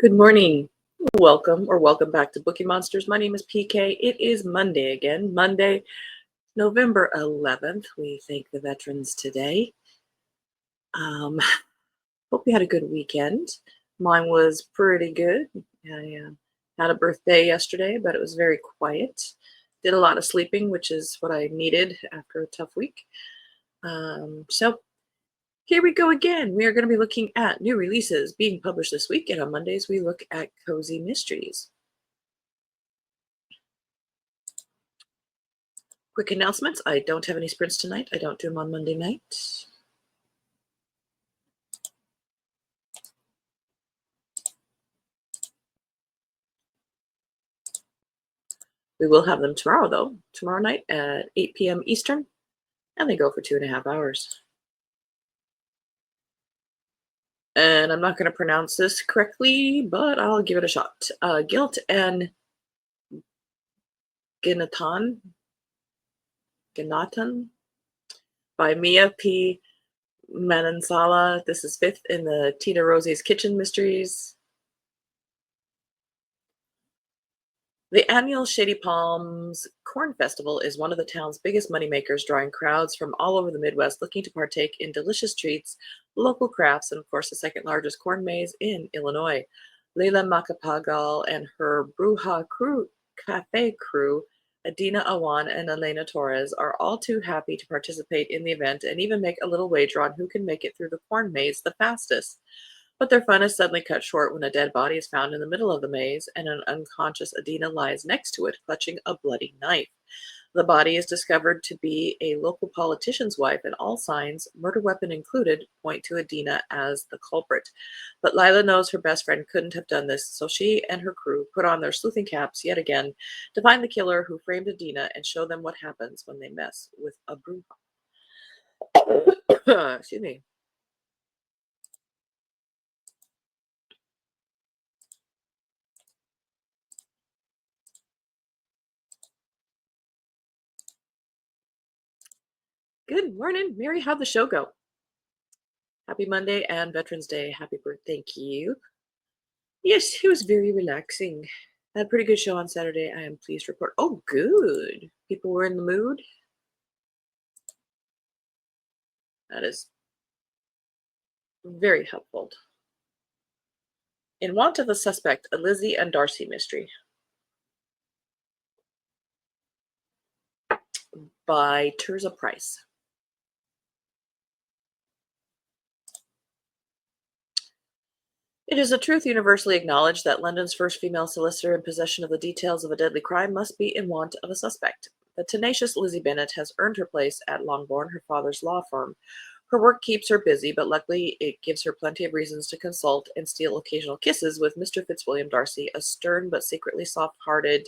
Good morning. Welcome back to Bookeemonsters. My name is PK. It is Monday again. Monday, November 11th. We thank the veterans today. Hope you had a good weekend. Mine was pretty good. I had a birthday yesterday, but it was very quiet. Did a lot of sleeping, which is what I needed after a tough week. So here we go again. We are going to be looking at new releases being published this week, and on Mondays we look at Cozy Mysteries. Quick announcements. I don't have any sprints tonight. I don't do them on Monday night. We will have them tomorrow, though. Tomorrow night at 8 p.m. Eastern, and they go for 2.5 hours. And I'm not going to pronounce this correctly, but I'll give it a shot. Guilt and Ginatan by Mia P. Manansala. This is 5th in the Tina Rosie's Kitchen Mysteries. The annual Shady Palms Corn Festival is one of the town's biggest moneymakers, drawing crowds from all over the Midwest looking to partake in delicious treats, local crafts, and of course the second largest corn maze in Illinois. Leila Macapagal and her Bruja Cafe crew, Adina Awan and Elena Torres, are all too happy to participate in the event and even make a little wager on who can make it through the corn maze the fastest. But their fun is suddenly cut short when a dead body is found in the middle of the maze and an unconscious Adina lies next to it, clutching a bloody knife. The body is discovered to be a local politician's wife, and all signs, murder weapon included, point to Adina as the culprit. But Lila knows her best friend couldn't have done this, so she and her crew put on their sleuthing caps yet again to find the killer who framed Adina and show them what happens when they mess with a bruja. Excuse me. Good morning, Mary. How'd the show go? Happy Monday and Veterans Day. Happy birthday. Thank you. Yes, it was very relaxing. Had a pretty good show on Saturday. I am pleased to report. Oh, good. People were in the mood. That is very helpful. In Want of a Suspect, a Lizzie and Darcy mystery by Terza Price. It is a truth universally acknowledged that London's first female solicitor in possession of the details of a deadly crime must be in want of a suspect. The tenacious Lizzie Bennet has earned her place at Longbourn, her father's law firm. Her work keeps her busy, but luckily it gives her plenty of reasons to consult and steal occasional kisses with Mr. Fitzwilliam Darcy, a stern but secretly soft-hearted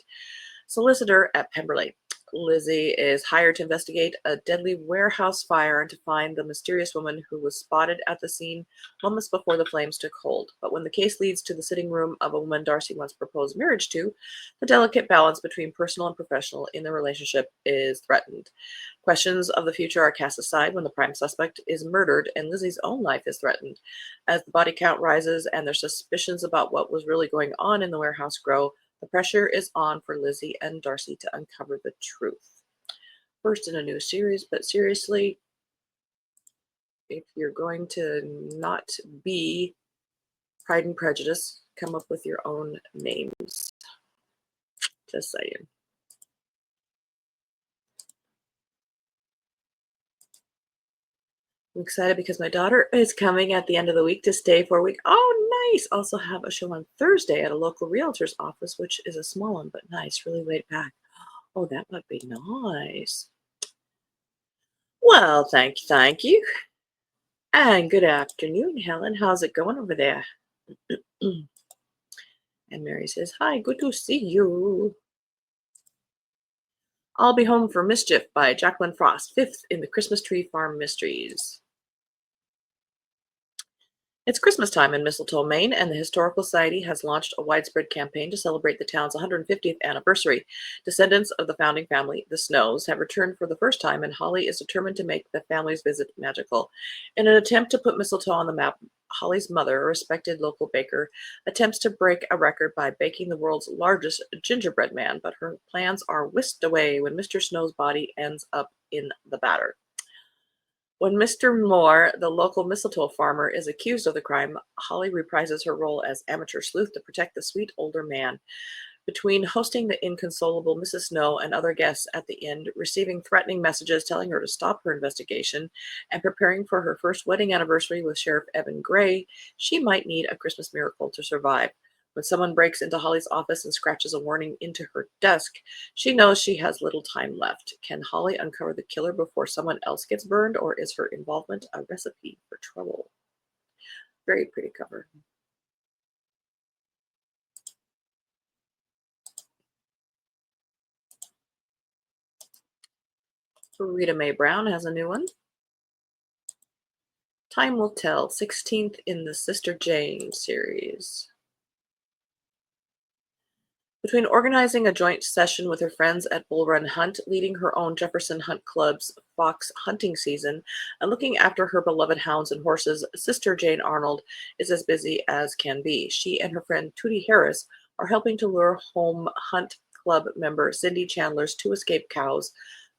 solicitor at Pemberley. Lizzie is hired to investigate a deadly warehouse fire and to find the mysterious woman who was spotted at the scene moments before the flames took hold. But when the case leads to the sitting room of a woman Darcy once proposed marriage to, the delicate balance between personal and professional in the relationship is threatened. Questions of the future are cast aside when the prime suspect is murdered and Lizzie's own life is threatened. As the body count rises and their suspicions about what was really going on in the warehouse grow, the pressure is on for Lizzie and Darcy to uncover the truth. First in a new series, but seriously, if you're going to not be Pride and Prejudice, come up with your own names. Just saying. I'm excited because my daughter is coming at the end of the week to stay for a week. Oh, nice. Also have a show on Thursday at a local realtor's office, which is a small one, but nice, really laid back. Oh, that might be nice. Well, thank you. And good afternoon, Helen. How's it going over there? And Mary says, hi, good to see you. I'll Be Home for Mischief by Jacqueline Frost, 5th in the Christmas Tree Farm Mysteries. It's Christmas time in Mistletoe, Maine, and the Historical Society has launched a widespread campaign to celebrate the town's 150th anniversary. Descendants of the founding family, the Snows, have returned for the first time, and Holly is determined to make the family's visit magical. In an attempt to put Mistletoe on the map, Holly's mother, a respected local baker, attempts to break a record by baking the world's largest gingerbread man, but her plans are whisked away when Mr. Snow's body ends up in the batter. When Mr. Moore, the local mistletoe farmer, is accused of the crime, Holly reprises her role as amateur sleuth to protect the sweet older man. Between hosting the inconsolable Mrs. Snow and other guests at the inn, receiving threatening messages telling her to stop her investigation, and preparing for her first wedding anniversary with Sheriff Evan Gray, she might need a Christmas miracle to survive. When someone breaks into Holly's office and scratches a warning into her desk, she knows she has little time left. Can Holly uncover the killer before someone else gets burned, or is her involvement a recipe for trouble? Very pretty cover. Rita Mae Brown has a new one. Time Will Tell, 16th in the Sister Jane series. Between organizing a joint session with her friends at Bull Run Hunt, leading her own Jefferson Hunt Club's fox hunting season, and looking after her beloved hounds and horses, Sister Jane Arnold is as busy as can be. She and her friend Tootie Harris are helping to lure home Hunt Club member Cindy Chandler's two escaped cows,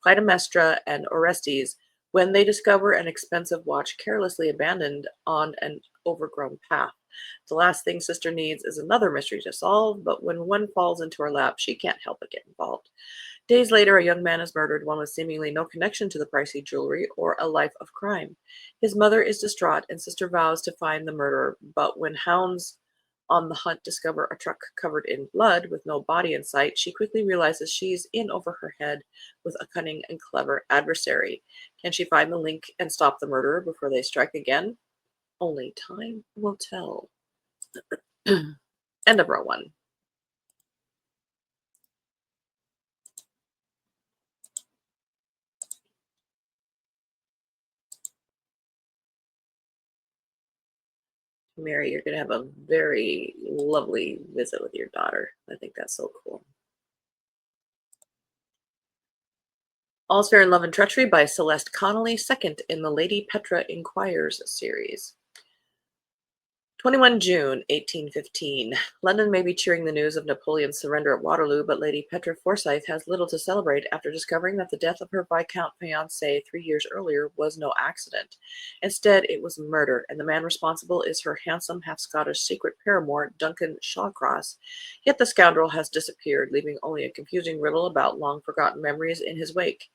Clytemnestra and Orestes, when they discover an expensive watch carelessly abandoned on an overgrown path. The last thing Sister needs is another mystery to solve, but when one falls into her lap, she can't help but get involved. Days later, a young man is murdered, one with seemingly no connection to the pricey jewelry or a life of crime. His mother is distraught, and Sister vows to find the murderer, but when hounds on the hunt discover a truck covered in blood with no body in sight, she quickly realizes she's in over her head with a cunning and clever adversary. Can she find the link and stop the murderer before they strike again? Only time will tell. End of row one. Mary, you're going to have a very lovely visit with your daughter. I think that's so cool. All's Fair in Love and Treachery by Celeste Connolly, second in the Lady Petra Inquires series. 21 June 1815. London may be cheering the news of Napoleon's surrender at Waterloo, but Lady Petra Forsyth has little to celebrate after discovering that the death of her Viscount fiancé 3 years earlier was no accident. Instead, it was murder, and the man responsible is her handsome, half-Scottish secret paramour, Duncan Shawcross. Yet the scoundrel has disappeared, leaving only a confusing riddle about long-forgotten memories in his wake.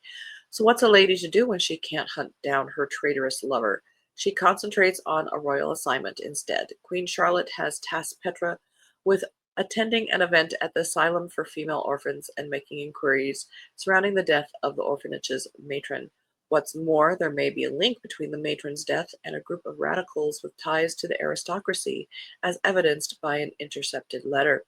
So what's a lady to do when she can't hunt down her traitorous lover? She concentrates on a royal assignment instead. Queen Charlotte has tasked Petra with attending an event at the Asylum for Female Orphans and making inquiries surrounding the death of the orphanage's matron. What's more, there may be a link between the matron's death and a group of radicals with ties to the aristocracy, as evidenced by an intercepted letter.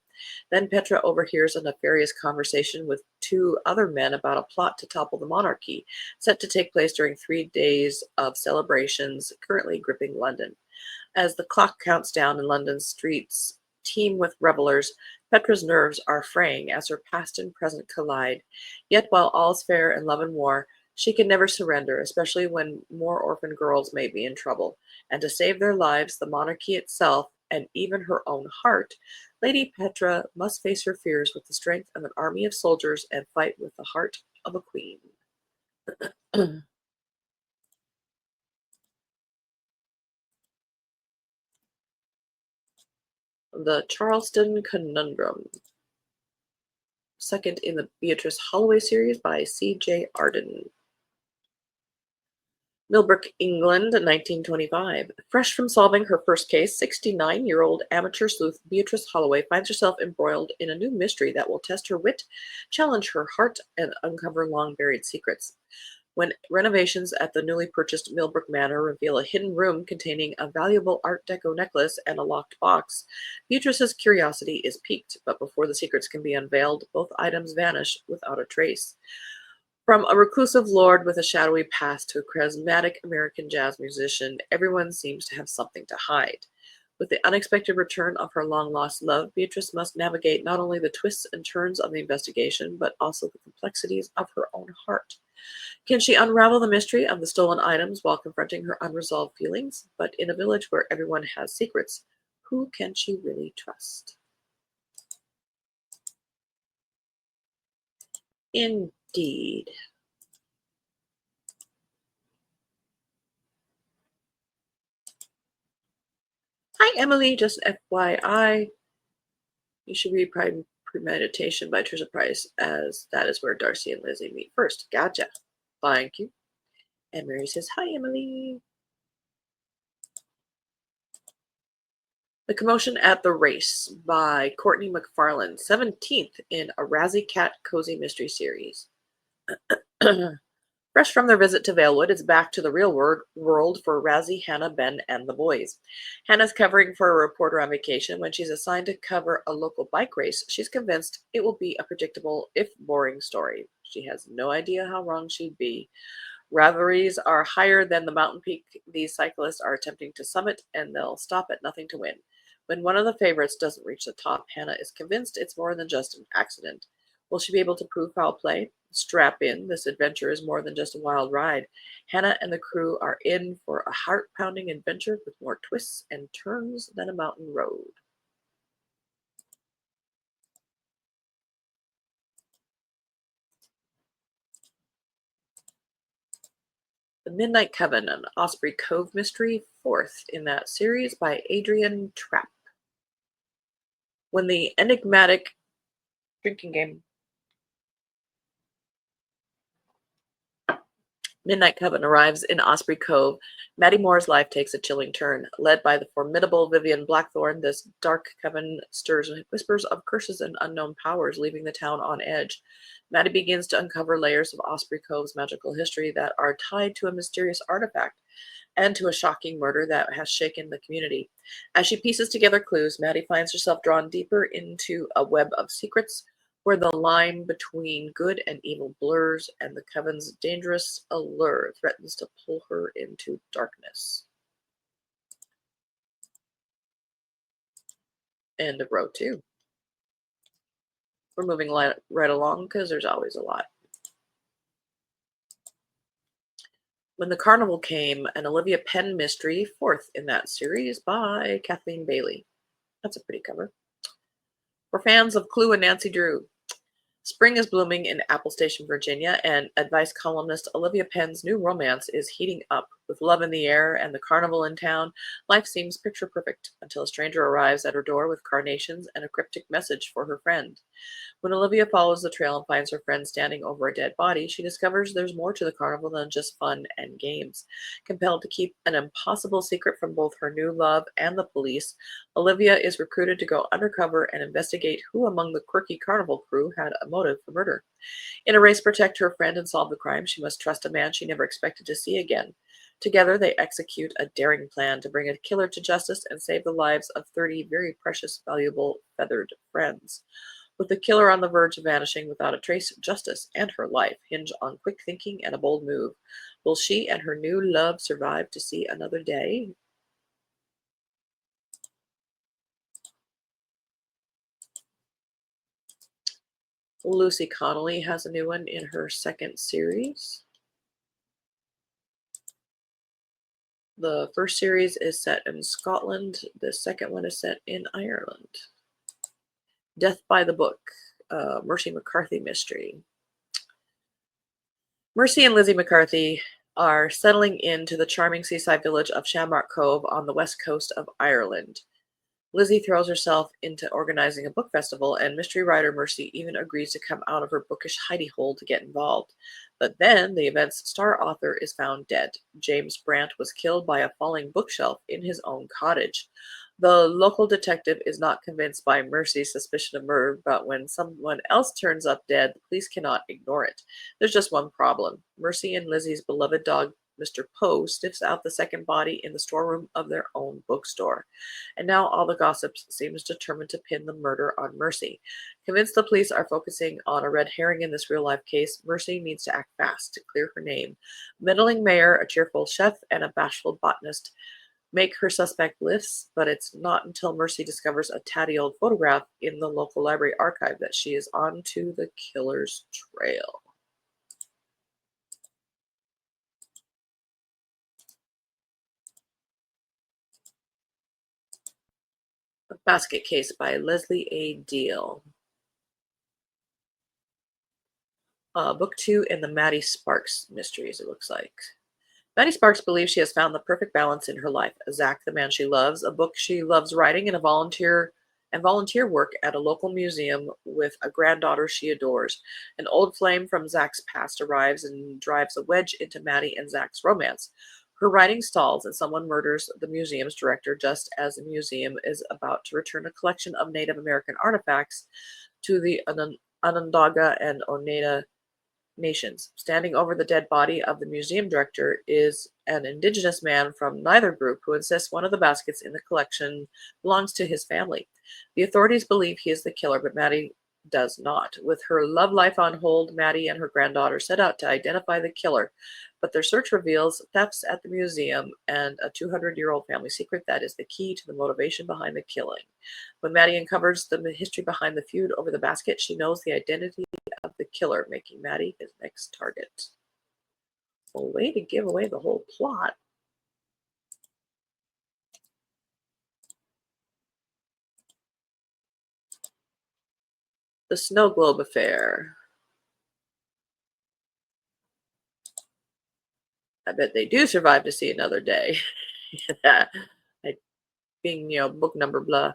Then Petra overhears a nefarious conversation with two other men about a plot to topple the monarchy, set to take place during 3 days of celebrations currently gripping London. As the clock counts down and London's streets teem with revelers, Petra's nerves are fraying as her past and present collide. Yet while all's fair in love and war, she can never surrender, especially when more orphan girls may be in trouble. And to save their lives, the monarchy itself, and even her own heart, Lady Petra must face her fears with the strength of an army of soldiers and fight with the heart of a queen. The Charleston Conundrum, second in the Beatrice Holloway series by C.J. Arden. Millbrook, England, 1925. Fresh from solving her first case, 69-year-old amateur sleuth Beatrice Holloway finds herself embroiled in a new mystery that will test her wit, challenge her heart, and uncover long-buried secrets. When renovations at the newly purchased Millbrook Manor reveal a hidden room containing a valuable Art Deco necklace and a locked box, Beatrice's curiosity is piqued, but before the secrets can be unveiled, both items vanish without a trace. From a reclusive lord with a shadowy past to a charismatic American jazz musician, everyone seems to have something to hide. With the unexpected return of her long-lost love, Beatrice must navigate not only the twists and turns of the investigation, but also the complexities of her own heart. Can she unravel the mystery of the stolen items while confronting her unresolved feelings? But in a village where everyone has secrets, who can she really trust? Indeed. Hi, Emily. Just FYI, you should read Premeditation by Trisha Price, as that is where Darcy and Lizzie meet first. Gotcha. Thank you. And Mary says, hi, Emily. The Commotion at the Race by Courtney McFarlane, 17th in a Razzie Cat Cozy Mystery Series. Fresh from their visit to Valewood, it's back to the real world for Razzie, Hannah, Ben, and the boys. Hannah's covering for a reporter on vacation. When she's assigned to cover a local bike race, she's convinced it will be a predictable, if boring, story. She has no idea how wrong she'd be. Rivalries are higher than the mountain peak these cyclists are attempting to summit, and they'll stop at nothing to win. When one of the favorites doesn't reach the top, Hannah is convinced it's more than just an accident. Will she be able to prove foul play? Strap in. This adventure is more than just a wild ride. Hannah and the crew are in for a heart-pounding adventure with more twists and turns than a mountain road. The Midnight Coven, an Osprey Cove mystery, 4th in that series by Adrian Trapp. When the enigmatic drinking game Midnight Coven arrives in Osprey Cove, Maddie Moore's life takes a chilling turn. Led by the formidable Vivian Blackthorne, this dark coven stirs whispers of curses and unknown powers, leaving the town on edge. Maddie begins to uncover layers of Osprey Cove's magical history that are tied to a mysterious artifact and to a shocking murder that has shaken the community. As she pieces together clues, Maddie finds herself drawn deeper into a web of secrets where the line between good and evil blurs and the coven's dangerous allure threatens to pull her into darkness. End of row 2. We're moving right along because there's always a lot. When the Carnival Came, an Olivia Penn mystery, 4th in that series by Kathleen Bailey. That's a pretty cover. For fans of Clue and Nancy Drew, spring is blooming in Apple Station, Virginia, and advice columnist Olivia Penn's new romance is heating up. With love in the air and the carnival in town, life seems picture perfect until a stranger arrives at her door with carnations and a cryptic message for her friend. When Olivia follows the trail and finds her friend standing over a dead body, she discovers there's more to the carnival than just fun and games. Compelled to keep an impossible secret from both her new love and the police, Olivia is recruited to go undercover and investigate who among the quirky carnival crew had a motive for murder. In a race to protect her friend and solve the crime, she must trust a man she never expected to see again. Together, they execute a daring plan to bring a killer to justice and save the lives of 30 very precious, valuable, feathered friends. With the killer on the verge of vanishing without a trace, justice and her life hinge on quick thinking and a bold move. Will she and her new love survive to see another day? Lucy Connolly has a new one in her 2nd series. The first series is set in Scotland. The second one is set in Ireland. Death by the Book, Mercy McCarthy mystery. Mercy and Lizzie McCarthy are settling into the charming seaside village of Shamrock Cove on the west coast of Ireland. Lizzie throws herself into organizing a book festival, and mystery writer Mercy even agrees to come out of her bookish hidey hole to get involved. But then the event's star author is found dead. James Brant was killed by a falling bookshelf in his own cottage. The local detective is not convinced by Mercy's suspicion of murder, but when someone else turns up dead, the police cannot ignore it. There's just one problem. Mercy and Lizzie's beloved dog, Mr. Poe, sniffs out the second body in the storeroom of their own bookstore. And now all the gossip seems determined to pin the murder on Mercy. Convinced the police are focusing on a red herring in this real-life case, Mercy needs to act fast to clear her name. Meddling mayor, a cheerful chef, and a bashful botanist make her suspect lists, but it's not until Mercy discovers a tatty old photograph in the local library archive that she is onto the killer's trail. A Basket Case by Leslie A. Deal. Book 2 in the Maddie Sparks mysteries, it looks like. Maddie Sparks believes she has found the perfect balance in her life. Zach, the man she loves, a book she loves writing, and volunteer work at a local museum with a granddaughter she adores. An old flame from Zach's past arrives and drives a wedge into Maddie and Zach's romance. Her writing stalls and someone murders the museum's director just as the museum is about to return a collection of Native American artifacts to the Onondaga and Oneida nations. Standing over the dead body of the museum director is an indigenous man from neither group who insists one of the baskets in the collection belongs to his family. The authorities believe he is the killer, but Maddie does not. With her love life on hold, Maddie and her granddaughter set out to identify the killer, but their search reveals thefts at the museum and a 200-year-old family secret that is the key to the motivation behind the killing. When Maddie uncovers the history behind the feud over the basket, she knows the identity of the killer, making Maddie his next target. A way to give away the whole plot. The Snow Globe Affair. I bet they do survive to see another day. Being, book number blah.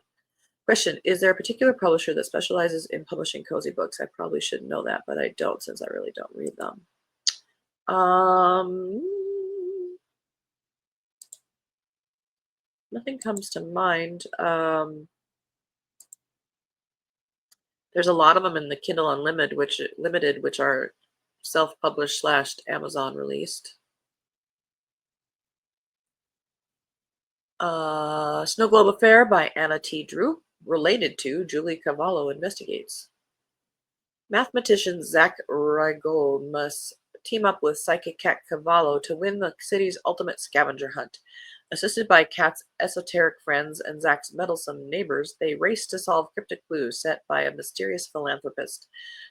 Question, is there a particular publisher that specializes in publishing cozy books? I probably should know that, but I don't since I really don't read them. Nothing comes to mind. There's a lot of them in the Kindle Unlimited, which are self-published / Amazon released. Snow Globe Affair by Anna T. Drew, related to Julie Cavallo Investigates. Mathematician Zach Rigold must team up with psychic cat Cavallo to win the city's ultimate scavenger hunt. Assisted by Kat's esoteric friends and Zach's meddlesome neighbors, they race to solve cryptic clues set by a mysterious philanthropist.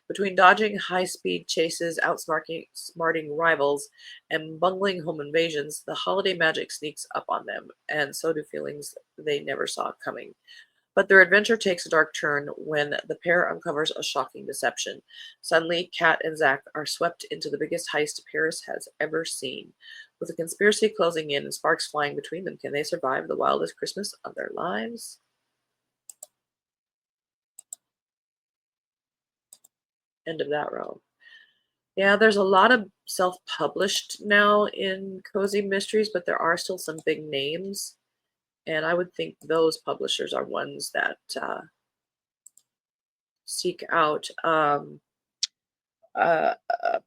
Between dodging high-speed chases, outsmarting rivals, and bungling home invasions, the holiday magic sneaks up on them, and so do feelings they never saw coming. But their adventure takes a dark turn when the pair uncovers a shocking deception. Suddenly, Kat and Zach are swept into the biggest heist Paris has ever seen. With the conspiracy closing in and sparks flying between them, can they survive the wildest Christmas of their lives? End of that row. Yeah, there's a lot of self-published now in cozy mysteries, but there are still some big names. And I would think those publishers are ones that seek out. A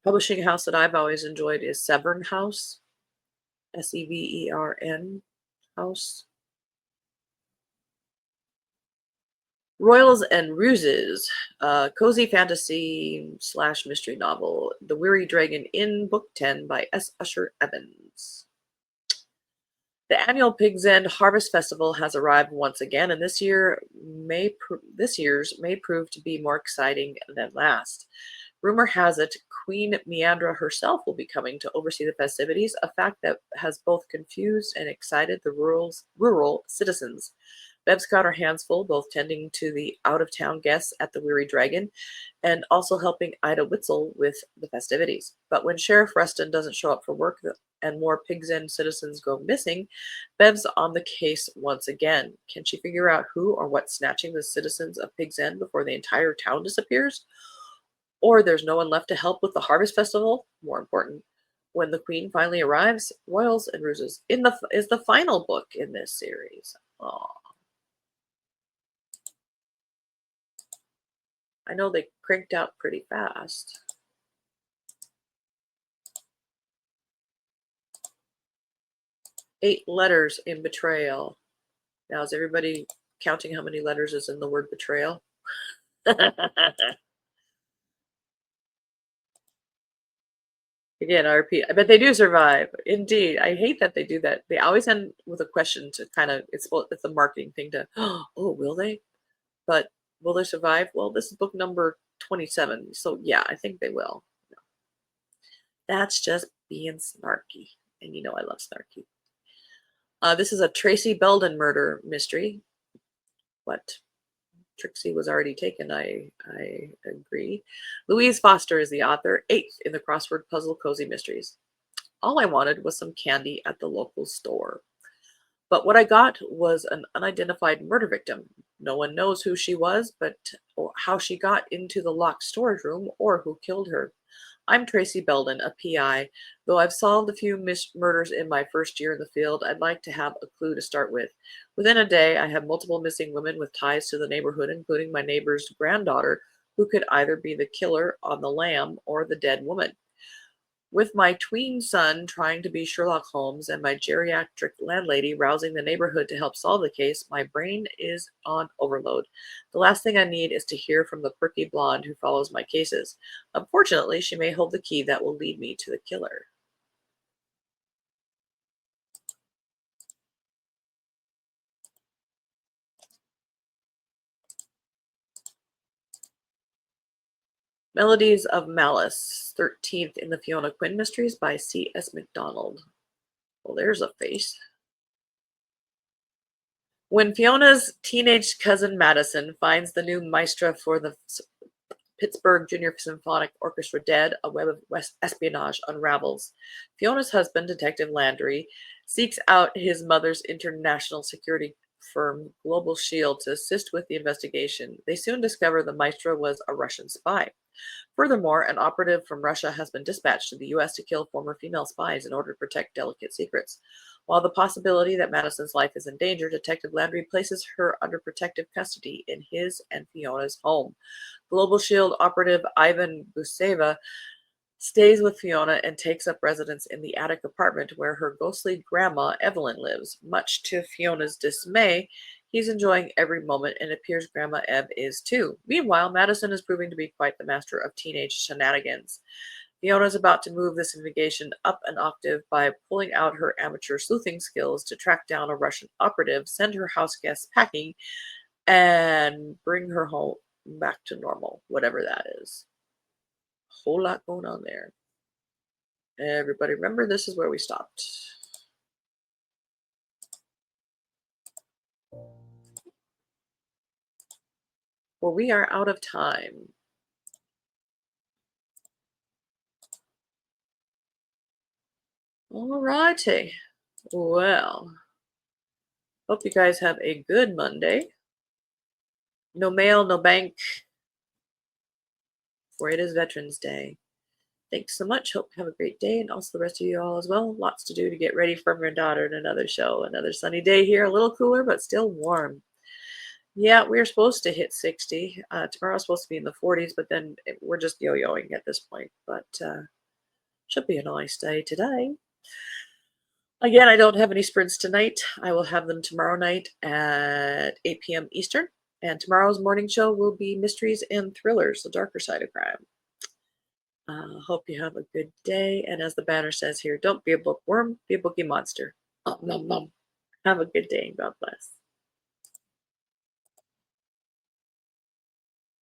publishing house that I've always enjoyed is Severn House, Severn House. Royals and Ruses, cozy fantasy / mystery novel, The Weary Dragon in Book 10 by S. Usher Evans. The annual Pig's End Harvest Festival has arrived once again, and this year's may prove to be more exciting than last. Rumor has it Queen Meandra herself will be coming to oversee the festivities, a fact that has both confused and excited the rural citizens. Bev's got her hands full, both tending to the out-of-town guests at the Weary Dragon and also helping Ida Witzel with the festivities. But when Sheriff Rustin doesn't show up for work and more Pig's End citizens go missing, Bev's on the case once again. Can she figure out who or what's snatching the citizens of Pig's End before the entire town disappears? Or there's no one left to help with the Harvest Festival? More important, when the Queen finally arrives, Royals and Ruses is the final book in this series. Aww. I know they cranked out pretty fast. Eight letters in betrayal. Now, is everybody counting how many letters is in the word betrayal? Again, I repeat, I bet they do survive. Indeed. I hate that they do that. They always end with a question to kind of, it's a marketing thing to, oh, will they? But will they survive? Well, this is book number 27. So yeah, I think they will. That's just being snarky. And you know I love snarky. This is a Tracy Belden murder mystery. What? Trixie was already taken, I agree. Louise Foster is the author, 8th in the crossword puzzle cozy mysteries. All I wanted was some candy at the local store. But what I got was an unidentified murder victim. No one knows who she was, but or how she got into the locked storage room or who killed her. I'm Tracy Belden, a PI. Though I've solved a few murders in my first year in the field, I'd like to have a clue to start with. Within a day, I have multiple missing women with ties to the neighborhood, including my neighbor's granddaughter, who could either be the killer on the lam or the dead woman. With my tween son trying to be Sherlock Holmes and my geriatric landlady rousing the neighborhood to help solve the case, my brain is on overload. The last thing I need is to hear from the quirky blonde who follows my cases. Unfortunately, she may hold the key that will lead me to the killer. Melodies of Malice, 13th in the Fiona Quinn Mysteries by C.S. MacDonald. Well, there's a face. When Fiona's teenage cousin Madison finds the new maestra for the Pittsburgh Junior Symphonic Orchestra dead, a web of espionage unravels. Fiona's husband, Detective Landry, seeks out his mother's international security firm, Global Shield, to assist with the investigation. They soon discover the maestra was a Russian spy. Furthermore, an operative from Russia has been dispatched to the U.S. to kill former female spies in order to protect delicate secrets. While the possibility that Madison's life is in danger, Detective Landry places her under protective custody in his and Fiona's home. Global Shield operative Ivan Buseva stays with Fiona and takes up residence in the attic apartment where her ghostly grandma Evelyn lives. Much to Fiona's dismay, he's enjoying every moment and it appears Grandma Ev is too. Meanwhile, Madison is proving to be quite the master of teenage shenanigans. Fiona's about to move this investigation up an octave by pulling out her amateur sleuthing skills to track down a Russian operative, send her house guests packing, and bring her home back to normal, whatever that is. Whole lot going on there. Everybody remember, this is where we stopped. Well, we are out of time. All righty. Well, hope you guys have a good Monday. No mail, no bank, for it is Veterans Day. Thanks so much. Hope you have a great day, and also the rest of you all as well. Lots to do to get ready for your daughter and another show. Another sunny day here, a little cooler, but still warm. Yeah, we're supposed to hit 60. Tomorrow's supposed to be in the 40s, but then we're just yo-yoing at this point. But should be a nice day today. Again, I don't have any sprints tonight. I will have them tomorrow night at 8 p.m. Eastern. And tomorrow's morning show will be mysteries and thrillers, the darker side of crime. Hope you have a good day. And as the banner says here, don't be a bookworm, be a bookie monster. Nom, nom. Have a good day and God bless.